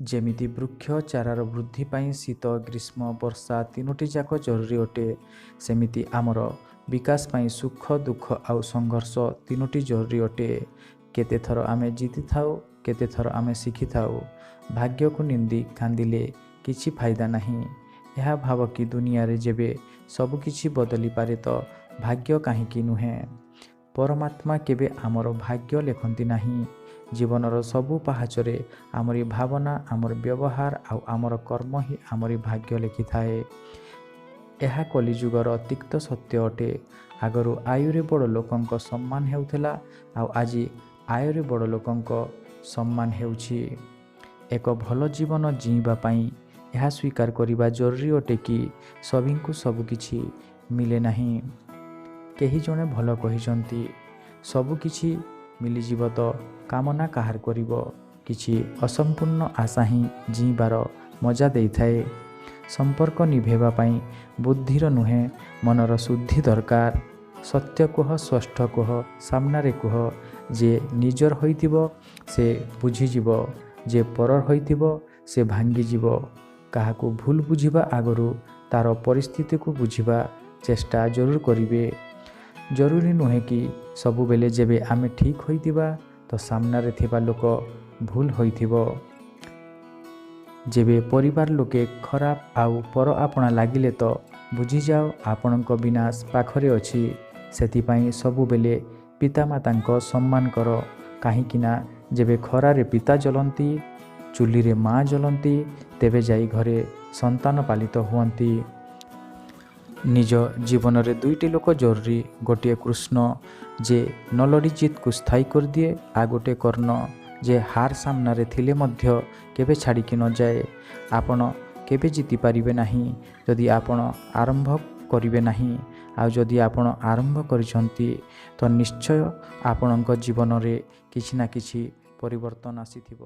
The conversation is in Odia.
ଯେମିତି ବୃକ୍ଷ ଚାରାର ବୃଦ୍ଧି ପାଇଁ ଶୀତ ଗ୍ରୀଷ୍ମ ବର୍ଷା ତିନୋଟି ଯାକ ଜରୁରୀ ଅଟେ, ସେମିତି ଆମର ବିକାଶ ପାଇଁ ସୁଖ ଦୁଃଖ ଆଉ ସଂଘର୍ଷ ତିନୋଟି ଜରୁରୀ ଅଟେ। କେତେଥର ଆମେ ଜିତିଥାଉ, କେତେଥର ଆମେ ଶିଖିଥାଉ। ଭାଗ୍ୟକୁ ନିନ୍ଦି କାନ୍ଦିଲେ କିଛି ଫାଇଦା ନାହିଁ। ଏହା ଭାବ କି ଦୁନିଆରେ ଯେବେ ସବୁକିଛି ବଦଳି ପାରେ ତ ଭାଗ୍ୟ କାହିଁକି ନୁହେଁ? ପରମାତ୍ମା କେବେ ଆମର ଭାଗ୍ୟ ଲେଖନ୍ତି ନାହିଁ। ଜୀବନର ସବୁ ପାହାଚରେ ଆମରି ଭାବନା, ଆମର ବ୍ୟବହାର ଆଉ ଆମର କର୍ମ ହିଁ ଆମରି ଭାଗ୍ୟ ଲେଖିଥାଏ। ଏହା କଲିଯୁଗର ତିକ୍ତ ସତ୍ୟ ଅଟେ। ଆଗରୁ ଆୟୁରେ ବଡ଼ ଲୋକଙ୍କ ସମ୍ମାନ ହେଉଥିଲା, ଆଉ ଆଜି ଆୟରେ ବଡ଼ ଲୋକଙ୍କ ସମ୍ମାନ ହେଉଛି। ଏକ ଭଲ ଜୀବନ ଜୀଇଁବା ପାଇଁ ଏହା ସ୍ୱୀକାର କରିବା ଜରୁରୀ ଅଟେ କି ସଭିଙ୍କୁ ସବୁକିଛି ମିଳେ ନାହିଁ। କେହି ଜଣେ ଭଲ କହିଛନ୍ତି, ସବୁକିଛି ମିଳିଯିବ ତ କାମନା କାହାର କରିବ? କିଛି ଅସମ୍ପୂର୍ଣ୍ଣ ଆଶା ହିଁ ଜୀଇଁବାର ମଜା ଦେଇଥାଏ। ସମ୍ପର୍କ ନିଭେଇବା ପାଇଁ ବୁଦ୍ଧିର ନୁହେଁ, ମନର ଶୁଦ୍ଧି ଦରକାର। ସତ୍ୟ କୁହ, ସ୍ପଷ୍ଟ କୁହ, ସାମ୍ନାରେ କୁହ। ଯେ ନିଜର ହୋଇଥିବ ସେ ବୁଝିଯିବ, ଯେ ପରର ହୋଇଥିବ ସେ ଭାଙ୍ଗିଯିବ। କାହାକୁ ଭୁଲ ବୁଝିବା ଆଗରୁ ତାର ପରିସ୍ଥିତିକୁ ବୁଝିବା ଚେଷ୍ଟା ଜରୁର କରିବେ। ଜରୁରୀ ନୁହେଁ କି ସବୁବେଳେ ଯେବେ ଆମେ ଠିକ୍ ହୋଇଥିବା ତ ସାମ୍ନାରେ ଥିବା ଲୋକ ଭୁଲ ହୋଇଥିବ। ଯେବେ ପରିବାର ଲୋକେ ଖରାପ ଆଉ ପର ଆପଣା ଲାଗିଲେ ତ ବୁଝିଯାଅ ଆପଣଙ୍କ ବିନାଶ ପାଖରେ ଅଛି। ସେଥିପାଇଁ ସବୁବେଳେ ପିତାମାତାଙ୍କ ସମ୍ମାନ କର, କାହିଁକିନା ଯେବେ ଖରାରେ ପିତା ଜଳନ୍ତି, ଚୁଲିରେ ମା ଜଳନ୍ତି, ତେବେ ଯାଇ ଘରେ ସନ୍ତାନ ପାଳିତ ହୁଅନ୍ତି। ନିଜ ଜୀବନରେ ଦୁଇଟି ଲୋକ ଜରୁରୀ, ଗୋଟିଏ କୃଷ୍ଣ ଯେ ନ ଲଢ଼ି ଜିତକୁ ସ୍ଥାୟୀ କରିଦିଏ, ଆଉ ଗୋଟିଏ କର୍ଣ୍ଣ ଯେ ହାର ସାମ୍ନାରେ ଥିଲେ ମଧ୍ୟ କେବେ ଛାଡ଼ିକି ନଯାଏ। ଆପଣ କେବେ ଜିତିପାରିବେ ନାହିଁ ଯଦି ଆପଣ ଆରମ୍ଭ କରିବେ ନାହିଁ, ଆଉ ଯଦି ଆପଣ ଆରମ୍ଭ କରିଛନ୍ତି ତ ନିଶ୍ଚୟ ଆପଣଙ୍କ ଜୀବନରେ କିଛି ନା କିଛି ପରିବର୍ତ୍ତନ ଆସିଥିବ।